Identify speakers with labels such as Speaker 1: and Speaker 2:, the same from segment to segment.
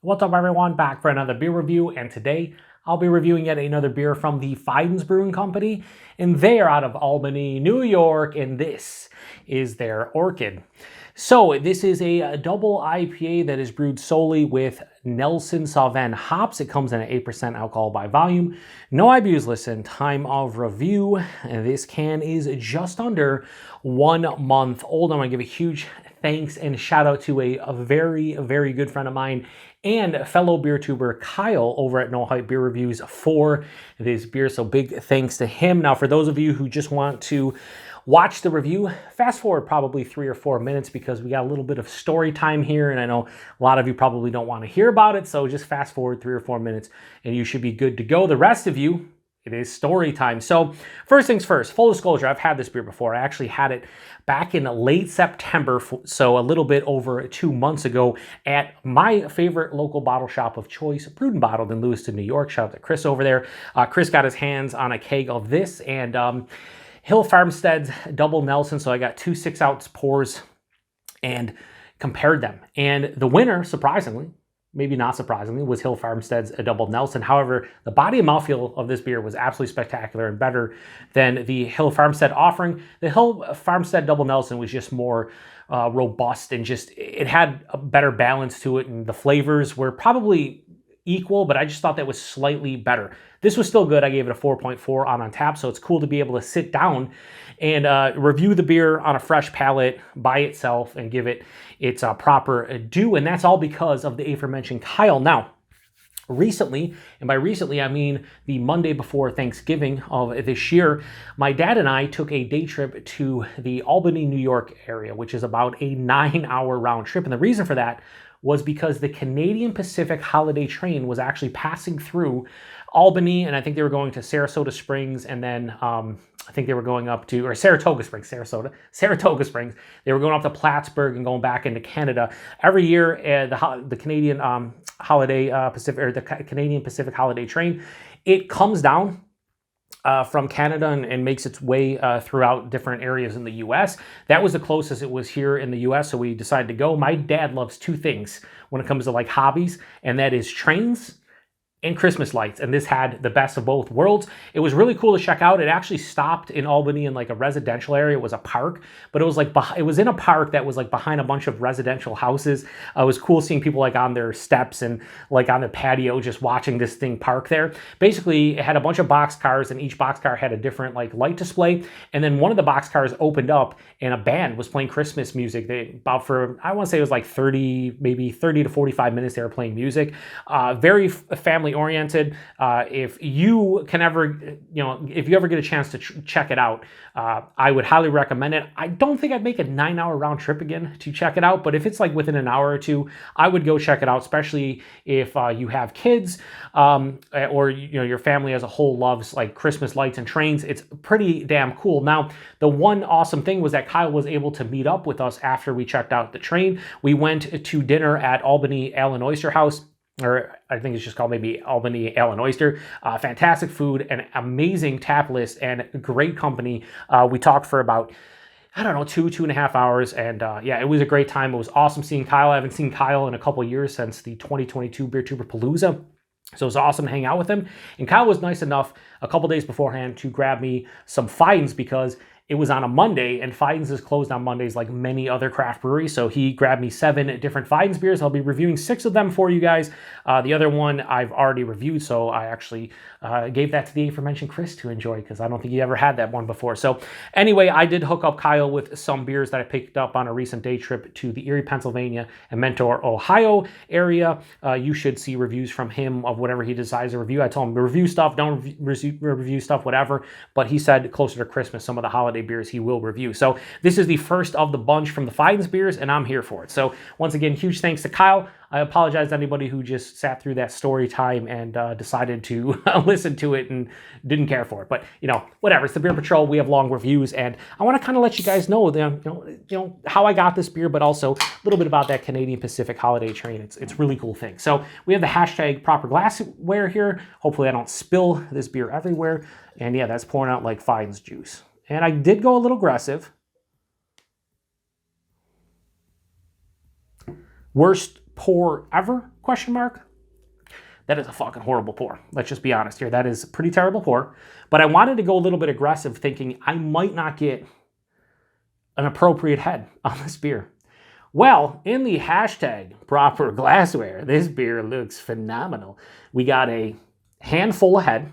Speaker 1: What's up everyone, back for another beer review, and today I'll be reviewing yet another beer from the Fidens Brewing Company, and they are out of Albany, New York, and this is their Orchid. So this is a double IPA that is brewed solely with Nelson Sauvin hops. It comes in at 8% alcohol by volume. No IBUs listed. Time of review, and this can is just under 1 month old. I'm gonna give a huge thanks and shout out to a very good friend of mine and fellow BeerTuber Kyle over at No Hype Beer Reviews for this beer. So big thanks to him. Now, for those of you who just want to watch the review, fast forward probably 3 or 4 minutes because we got a little bit of story time here, and I know a lot of you probably don't want to hear about it, so just fast forward 3 or 4 minutes and you should be good to go. The rest of you, it is story time. So first things first, full disclosure, I've had this beer before. I actually had it back in late September, so a little bit over 2 months ago at my favorite local bottle shop of choice, Brewed and Bottled in Lewiston, New York. Shout out to Chris over there. Chris got his hands on a keg of this and Hill Farmstead's Double Nelson. So I got 2 6-ounce pours and compared them. And the winner, surprisingly, maybe not surprisingly, was Hill Farmstead's Double Nelson. However, the body and mouthfeel of this beer was absolutely spectacular and better than the Hill Farmstead offering. The Hill Farmstead Double Nelson was just more robust and just, it had a better balance to it, and the flavors were probably equal, but I just thought that was slightly better. This was still good. I gave it a 4.4 on tap, so it's cool to be able to sit down and review the beer on a fresh palate by itself and give it its proper due, and that's all because of the aforementioned Kyle. Now, recently, and by recently I mean the Monday before Thanksgiving of this year, my dad and I took a day trip to the Albany, New York area, which is about a 9-hour round trip, and the reason for that was because the Canadian Pacific holiday train was actually passing through Albany, and I think they were going to Saratoga Springs, and then I think they were going up to, or Saratoga Springs. They were going up to Plattsburgh and going back into Canada. Every year, the Canadian Canadian Pacific holiday train, it comes down from Canada and makes its way throughout different areas in the U.S. That was the closest it was here in the U.S., so we decided to go. My dad loves 2 things when it comes to like hobbies, and that is trains and Christmas lights, and this had the best of both worlds. It was really cool to check out. It actually stopped in Albany in like a residential area. It was a park, but it was like it was in a park that was like behind a bunch of residential houses. It was cool seeing people like on their steps and like on the patio just watching this thing park there. Basically, it had a bunch of box cars, and each box car had a different like light display, and then one of the box cars opened up and a band was playing Christmas music. About for, I want to say it was like 30 to 45 minutes they were playing music. Very family oriented. If you can ever, if you ever get a chance to check it out, I would highly recommend it. I don't think I'd make a 9-hour round trip again to check it out, but if it's like within an hour or two, I would go check it out, especially if you have kids or your family as a whole loves like Christmas lights and trains. It's pretty damn cool. Now, the one awesome thing was that Kyle was able to meet up with us after we checked out the train. We went to dinner at Albany Ale and Oyster House, or I think it's just called maybe Albany Ale and Oyster. Fantastic food, and amazing tap list, and great company. We talked for about, I don't know, 2.5 hours, and yeah, it was a great time. It was awesome seeing Kyle. I haven't seen Kyle in a couple years since the 2022 BeerTuber Palooza. So it was awesome to hang out with him. And Kyle was nice enough a couple days beforehand to grab me some Fidens because it was on a Monday, and Fidens is closed on Mondays like many other craft breweries. So he grabbed me 7 different Fidens beers. I'll be reviewing 6 of them for you guys. The other one I've already reviewed, so I actually gave that to the aforementioned Chris to enjoy because I don't think he ever had that one before. So anyway, I did hook up Kyle with some beers that I picked up on a recent day trip to the Erie, Pennsylvania and Mentor, Ohio area. You should see reviews from him of whatever he decides to review. I told him to review stuff, don't review stuff, whatever. But he said closer to Christmas, some of the holiday beers he will review. So this is the first of the bunch from the Fidens beers, and I'm here for it. So once again, huge thanks to Kyle. I apologize to anybody who just sat through that story time and decided to listen to it and didn't care for it. But whatever. It's the Beer Patrol. We have long reviews, and I want to kind of let you guys know how I got this beer, but also a little bit about that Canadian Pacific holiday train. It's a really cool thing. So we have the hashtag proper glassware here. Hopefully I don't spill this beer everywhere. And yeah, that's pouring out like Fidens juice. And I did go a little aggressive. Worst pour ever? Question mark. That is a fucking horrible pour. Let's just be honest here. That is a pretty terrible pour. But I wanted to go a little bit aggressive, thinking I might not get an appropriate head on this beer. Well, in the hashtag proper glassware, this beer looks phenomenal. We got a handful of head.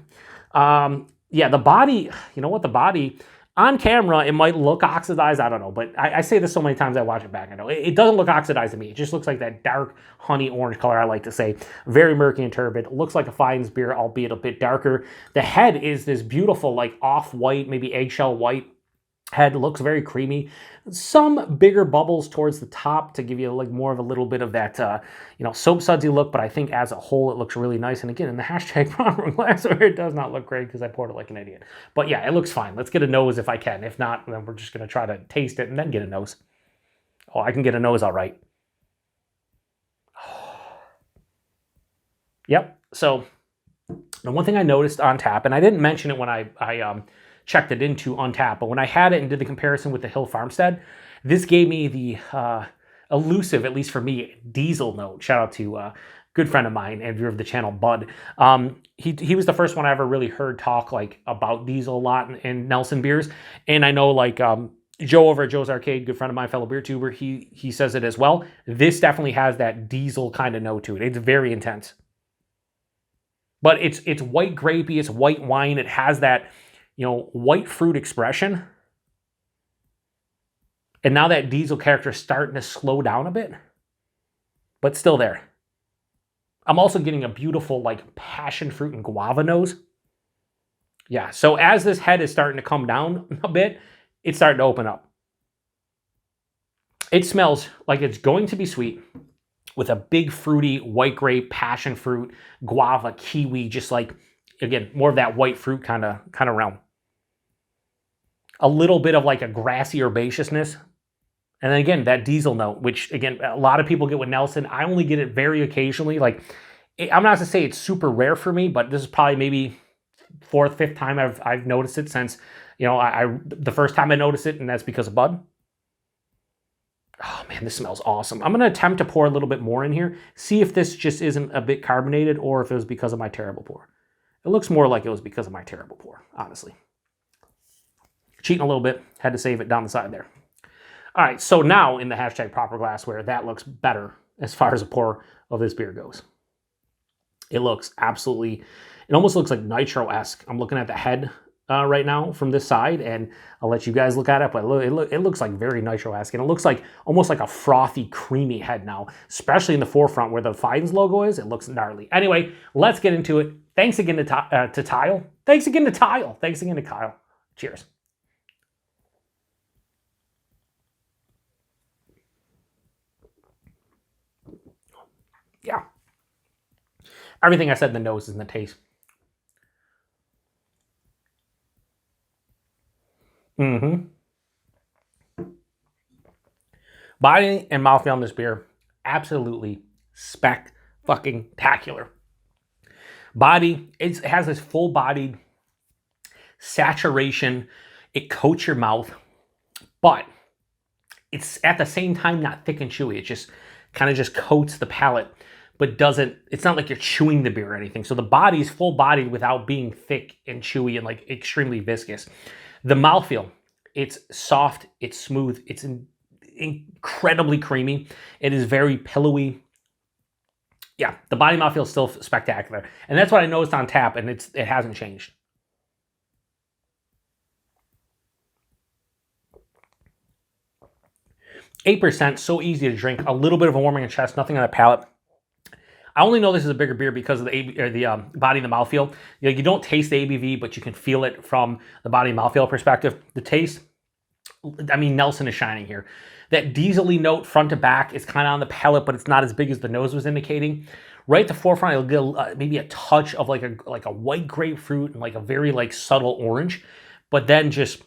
Speaker 1: Yeah, the body, you know what, the body, on camera, it might look oxidized. I don't know, but I say this so many times I watch it back. I know it doesn't look oxidized to me. It just looks like that dark honey orange color, I like to say. Very murky and turbid. It looks like a Fidens beer, albeit a bit darker. The head is this beautiful, like off-white, maybe eggshell white head. Looks very creamy. Some bigger bubbles towards the top to give you like more of a little bit of that, soap sudsy look. But I think as a whole, it looks really nice. And again, in the hashtag proper glassware, it does not look great because I poured it like an idiot. But yeah, it looks fine. Let's get a nose if I can. If not, then we're just going to try to taste it and then get a nose. Oh, I can get a nose all right. Yep. So the one thing I noticed on tap, and I didn't mention it when I checked it into Untappd, but when I had it and did the comparison with the Hill Farmstead, this gave me the elusive, at least for me, diesel note. Shout out to a good friend of mine and viewer of the channel, Bud. He was the first one I ever really heard talk like about diesel a lot in Nelson beers, and I know like Joe over at Joe's Arcade, good friend of mine, fellow BeerTuber, he says it as well. This definitely has that diesel kind of note to it. It's very intense, but it's white grapey, it's white wine. It has that white fruit expression. And now that diesel character is starting to slow down a bit, but still there. I'm also getting a beautiful like passion fruit and guava nose. Yeah, so as this head is starting to come down a bit, it's starting to open up. It smells like it's going to be sweet with a big fruity white grape, passion fruit, guava, kiwi, just like, again, more of that white fruit kind of realm. A little bit of like a grassy herbaceousness. And then again, that diesel note, which again, a lot of people get with Nelson. I only get it very occasionally. Like, I'm not to say it's super rare for me, but this is probably maybe fourth, fifth time I've noticed it since, the first time I noticed it, and that's because of Bud. Oh man, this smells awesome. I'm going to attempt to pour a little bit more in here. See if this just isn't a bit carbonated or if it was because of my terrible pour. It looks more like it was because of my terrible pour, honestly. Cheating a little bit, had to save it down the side there. All right, so now in the hashtag proper glassware, that looks better as far as a pour of this beer goes. It looks absolutely, it almost looks like nitro-esque. I'm looking at the head right now from this side, and I'll let you guys look at it, but it looks like very nitro-esque, and it looks like almost like a frothy, creamy head now, especially in the forefront where the Fidens logo is. It looks gnarly. Anyway, let's get into it. Thanks again to Tile. Thanks again to Tile. Thanks again to Kyle. Cheers. Yeah. Everything I said in the nose is in the taste. Body and mouthfeel on this beer, absolutely spectacular. Body, it has this full-bodied saturation. It coats your mouth, but it's at the same time not thick and chewy. It just kind of just coats the palate, but doesn't, it's not like you're chewing the beer or anything. So the body's full-bodied without being thick and chewy and like extremely viscous. The mouthfeel, it's soft, it's smooth, it's incredibly creamy. It is very pillowy. Yeah, the body mouthfeel is still spectacular. And that's what I noticed on tap, and it hasn't changed. %, so easy to drink. A little bit of a warming in the chest, nothing on the palate. I only know this is a bigger beer because of the body and the mouthfeel. You don't taste the ABV, but you can feel it from the body and mouthfeel perspective. The taste, I mean, Nelson is shining here. That diesel-y note front to back is kind of on the palate, but it's not as big as the nose was indicating. Right at the forefront, it'll get maybe a touch of like a white grapefruit and like a very like subtle orange. But then just,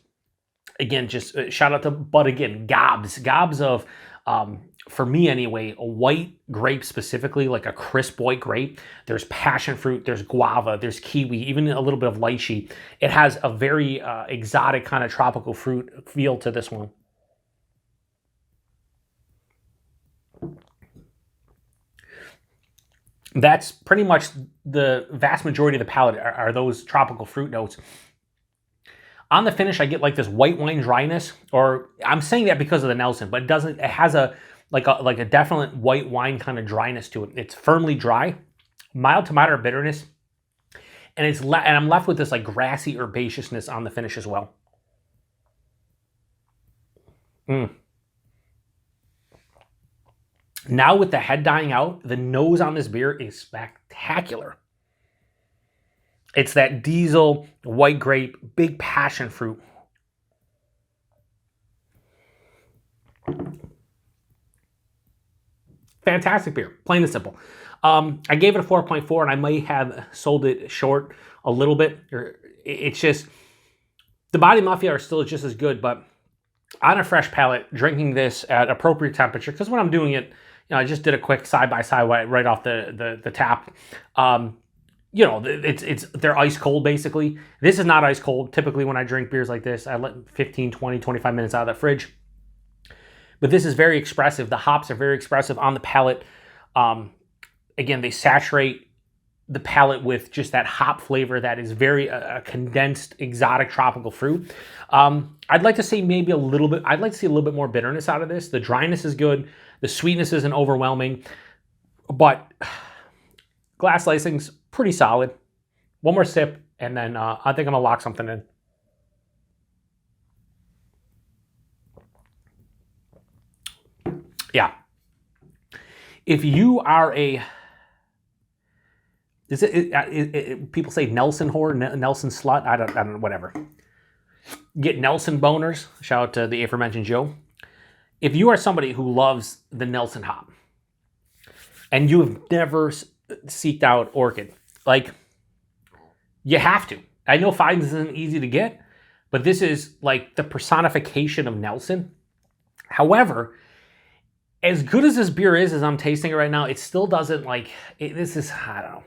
Speaker 1: again, just shout out to Bud again, gobs of, for me anyway, a white grape specifically, like a crisp white grape. There's passion fruit, there's guava, there's kiwi, even a little bit of lychee. It has a very exotic kind of tropical fruit feel to this one. That's pretty much the vast majority of the palate are those tropical fruit notes. On the finish, I get like this white wine dryness, or I'm saying that because of the Nelson, but it has a definite white wine kind of dryness to it. It's firmly dry, mild to moderate bitterness, and I'm left with this like grassy herbaceousness on the finish as well. Now with the head dying out, the nose on this beer is spectacular. It's that diesel, white grape, big passion fruit. Fantastic beer, plain and simple. I gave it a 4.4, and I might have sold it short a little bit. It's just, the Body Mafia are still just as good, but on a fresh palate, drinking this at appropriate temperature, because when I'm doing it, I just did a quick side-by-side right off the tap. They're ice cold basically. This is not ice cold. Typically when I drink beers like this, I let 15, 20, 25 minutes out of the fridge. But this is very expressive. The hops are very expressive on the palate. Again, they saturate the palate with just that hop flavor that is very condensed, exotic tropical fruit. I'd like to say maybe a little bit, I'd like to see a little bit more bitterness out of this. The dryness is good. The sweetness isn't overwhelming, but glass lacing's pretty solid. One more sip, and then I think I'm gonna lock something in. Yeah. If you are people say Nelson whore, Nelson slut, I don't know, whatever. Get Nelson boners. Shout out to the aforementioned Joe. If you are somebody who loves the Nelson hop and you have never seeked out Orchid, like, you have to. I know Fidens isn't easy to get, but this is like the personification of Nelson. However, as good as this beer is, as I'm tasting it right now, it still doesn't I don't know.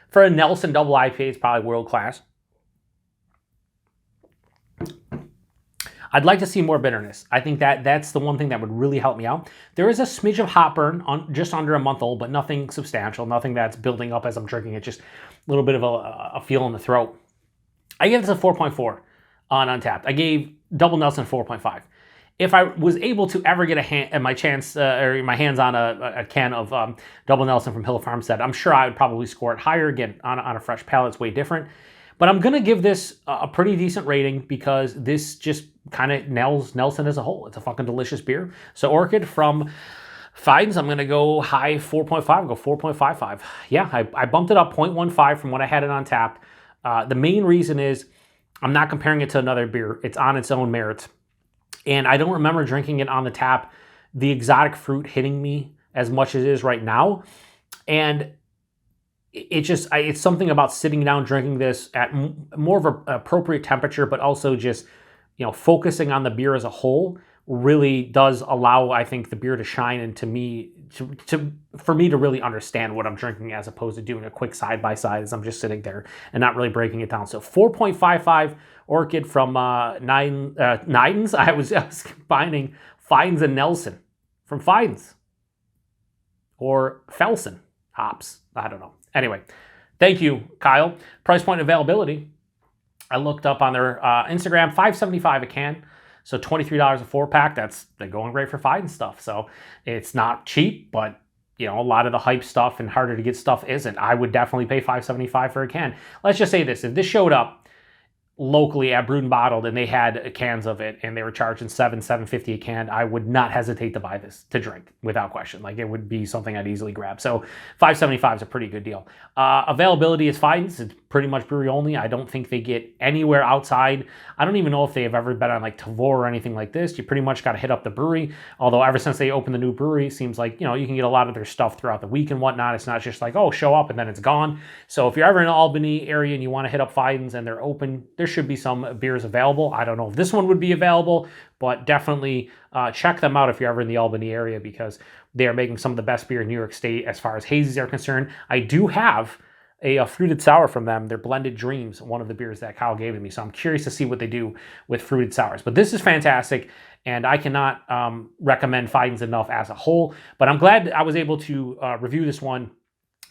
Speaker 1: For a Nelson Double IPA, it's probably world class. I'd like to see more bitterness. I think that's the one thing that would really help me out. There is a smidge of hop burn on just under a month old, but nothing substantial, nothing that's building up as I'm drinking it, just a little bit of a feel in the throat. I gave this a 4.4 on Untapped. I gave Double Nelson 4.5. If I was able to ever get my hands on a can of Double Nelson from Hill Farmstead, I'm sure I would probably score it higher. Again, on a fresh palate, it's way different. But I'm going to give this a pretty decent rating because this just kind of nails Nelson as a whole. It's a fucking delicious beer. So Orchid from Fidens, I'm going to go high 4.5, go 4.55. Yeah, I bumped it up 0.15 from what I had it on tap. The main reason is I'm not comparing it to another beer. It's on its own merits. And I don't remember drinking it on the tap, the exotic fruit hitting me as much as it is right now. And it's something about sitting down drinking this at more of an appropriate temperature, but also just, focusing on the beer as a whole really does allow, I think, the beer to shine, and for me to really understand what I'm drinking, as opposed to doing a quick side-by-side as I'm just sitting there and not really breaking it down. So 4.55 Orchid from Nidens. I was combining Fidens and Nelson from Fidens. Or Felsen hops. I don't know. Anyway, thank you, Kyle. Price point availability. I looked up on their Instagram, $5.75 a can. So $23 a 4-pack. They're going great for Fidens stuff. So it's not cheap, but a lot of the hype stuff and harder to get stuff isn't. I would definitely pay $5.75 for a can. Let's just say this: if this showed up locally at Brewed and Bottled and they had cans of it and they were charging $7.50 a can, I would not hesitate to buy this to drink without question. Like, it would be something I'd easily grab. So $5.75 is a pretty good deal. Availability is Fidens. It's pretty much brewery only. I don't think they get anywhere outside. I don't even know if they have ever been on like Tavor or anything like this. You pretty much got to hit up the brewery. Although ever since they opened the new brewery, it seems like, you can get a lot of their stuff throughout the week and whatnot. It's not just like, oh, show up and then it's gone. So if you're ever in the Albany area and you want to hit up Fidens and they're open, there should be some beers available. I don't know if this one would be available, but definitely check them out if you're ever in the Albany area, because they are making some of the best beer in New York State as far as hazies are concerned. I do have a fruited sour from them. They're Blended Dreams, one of the beers that Kyle gave to me. So I'm curious to see what they do with fruited sours. But this is fantastic, and I cannot recommend Fidens enough as a whole. But I'm glad I was able to review this one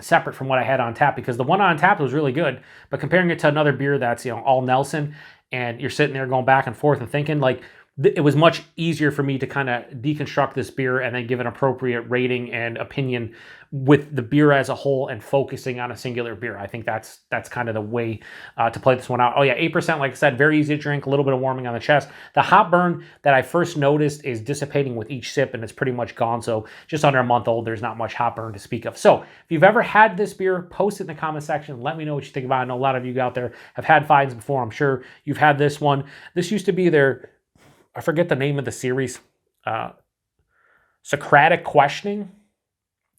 Speaker 1: separate from what I had on tap, because the one on tap was really good, but comparing it to another beer that's, all Nelson, and you're sitting there going back and forth and thinking, like, it was much easier for me to kind of deconstruct this beer and then give an appropriate rating and opinion with the beer as a whole and focusing on a singular beer. I think that's kind of the way to play this one out. Oh yeah, 8%, like I said, very easy to drink, a little bit of warming on the chest. The hop burn that I first noticed is dissipating with each sip, and it's pretty much gone. So just under a month old, there's not much hop burn to speak of. So if you've ever had this beer, post it in the comment section. Let me know what you think about it. I know a lot of you out there have had Fidens before. I'm sure you've had this one. This used to be their, I forget the name of the series, Socratic Questioning.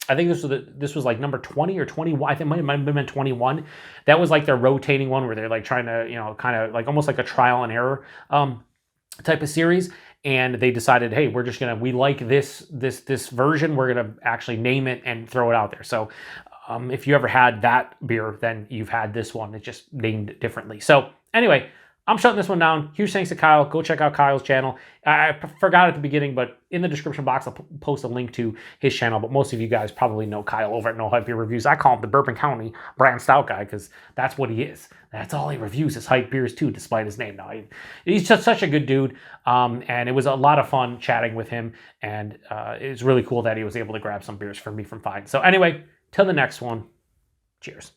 Speaker 1: I think this was like number 20 or 21. I think it might have been 21. That was like their rotating one where they're like trying to, kind of like almost like a trial and error type of series. And they decided, hey, we like this version. We're gonna actually name it and throw it out there. So if you ever had that beer, then you've had this one. It's just named differently. So anyway, I'm shutting this one down. Huge thanks to Kyle. Go check out Kyle's channel. I forgot at the beginning, but in the description box, I'll post a link to his channel. But most of you guys probably know Kyle over at No Hype Beer Reviews. I call him the Bourbon County brand stout guy because that's what he is. That's all he reviews is hype beers too, despite his name. Now, he's just such a good dude, and it was a lot of fun chatting with him. And it's really cool that he was able to grab some beers for me from Fidens. So anyway, till the next one, cheers.